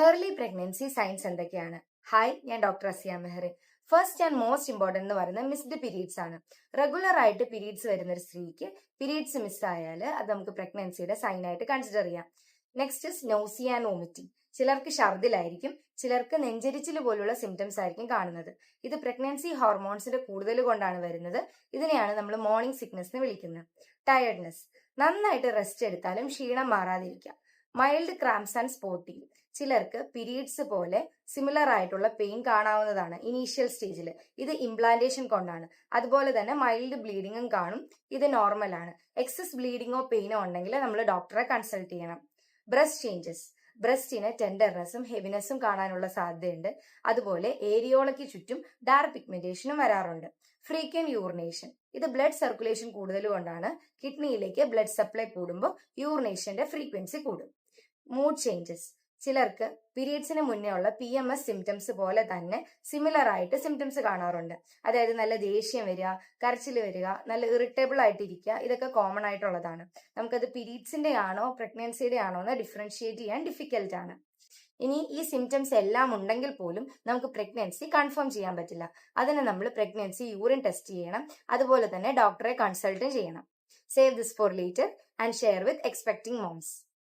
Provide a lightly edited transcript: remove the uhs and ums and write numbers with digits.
Early pregnancy science എന്തൊക്കെയാണ്? Hi, ഞാൻ doctor Asiya Maher. First and most important എന്ന് പറയുന്നത് മിസ്ഡ് പീരീഡ്സ് ആണ്. റെഗുലർ ആയിട്ട് പീരീഡ്സ് വരുന്ന ഒരു സ്ത്രീക്ക് പീരീഡ്സ് മിസ്സായാൽ അത് നമുക്ക് പ്രഗ്നൻസിയുടെ സൈൻ ആയിട്ട് കൺസിഡർ ചെയ്യാം. Next is nausea and vomiting. ചിലർക്ക് ഛർദിലായിരിക്കും, ചിലർക്ക് നെഞ്ചരിച്ചിൽ പോലുള്ള സിംറ്റംസ് ആയിരിക്കും കാണുന്നത്. ഇത് പ്രഗ്നൻസി ഹോർമോൺസിന്റെ കൂടുതൽ കൊണ്ടാണ് വരുന്നത്. ഇതിനെയാണ് നമ്മൾ മോർണിംഗ് സിക്നസ് എന്ന് വിളിക്കുന്നത്. ടയർഡ്നെസ്, നന്നായിട്ട് റെസ്റ്റ് എടുത്താലും ക്ഷീണം മാറാതിരിക്കാം. മൈൽഡ് ക്രാംസ് ആൻഡ് സ്പോട്ടിംഗ്, ചിലർക്ക് പീരീഡ്സ് പോലെ സിമിലർ ആയിട്ടുള്ള പെയിൻ കാണാവുന്നതാണ് ഇനീഷ്യൽ സ്റ്റേജിൽ. ഇത് ഇംപ്ലാന്റേഷൻ കൊണ്ടാണ്. അതുപോലെ തന്നെ മൈൽഡ് ബ്ലീഡിങ്ങും കാണും. ഇത് നോർമൽ ആണ്. എക്സസ് ബ്ലീഡിങ്ങോ പെയിനോ ഉണ്ടെങ്കിൽ നമ്മൾ ഡോക്ടറെ കൺസൾട്ട് ചെയ്യണം. ബ്രസ്റ്റ് ചേഞ്ചസ്, ബ്രസ്റ്റിന് ടെൻഡർനെസ്സും ഹെവിനെസ്സും കാണാനുള്ള സാധ്യതയുണ്ട്. അതുപോലെ ഏരിയോളയ്ക്ക് ചുറ്റും ഡാർക്ക് പിഗ്മെന്റേഷനും വരാറുണ്ട്. ഫ്രീക്വന്റ് യൂറിനേഷൻ, ഇത് ബ്ലഡ് സർക്കുലേഷൻ കൂടുതൽ കൊണ്ടാണ്. കിഡ്നിയിലേക്ക് ബ്ലഡ് സപ്ലൈ കൂടുമ്പോൾ യൂറിനേഷന്റെ ഫ്രീക്വൻസി കൂടും. മൂഡ് ചേഞ്ചസ്, ചിലർക്ക് പീരീഡ്സിന് മുന്നേ ഉള്ള PMS സിംറ്റംസ് പോലെ തന്നെ സിമിലർ ആയിട്ട് സിംറ്റംസ് കാണാറുണ്ട്. അതായത് നല്ല ദേഷ്യം വരിക, കരച്ചിൽ വരിക, നല്ല ഇറിറ്റബിൾ ആയിട്ടിരിക്കുക. ഇതൊക്കെ കോമൺ ആയിട്ടുള്ളതാണ്. നമുക്കത് പീരീഡ്സിന്റെ ആണോ പ്രഗ്നൻസിയുടെ ആണോ എന്ന് ഡിഫറൻഷിയേറ്റ് ചെയ്യാൻ ഡിഫിക്കൽട്ട് ആണ്. ഇനി ഈ സിംറ്റംസ് എല്ലാം ഉണ്ടെങ്കിൽ പോലും നമുക്ക് പ്രഗ്നൻസി കൺഫേം ചെയ്യാൻ പറ്റില്ല. അതിന് നമ്മൾ പ്രഗ്നൻസി യൂറിൻ ടെസ്റ്റ് ചെയ്യണം. അതുപോലെ തന്നെ ഡോക്ടറെ കൺസൾട്ട് ചെയ്യണം. Save this four later and share with expecting moms.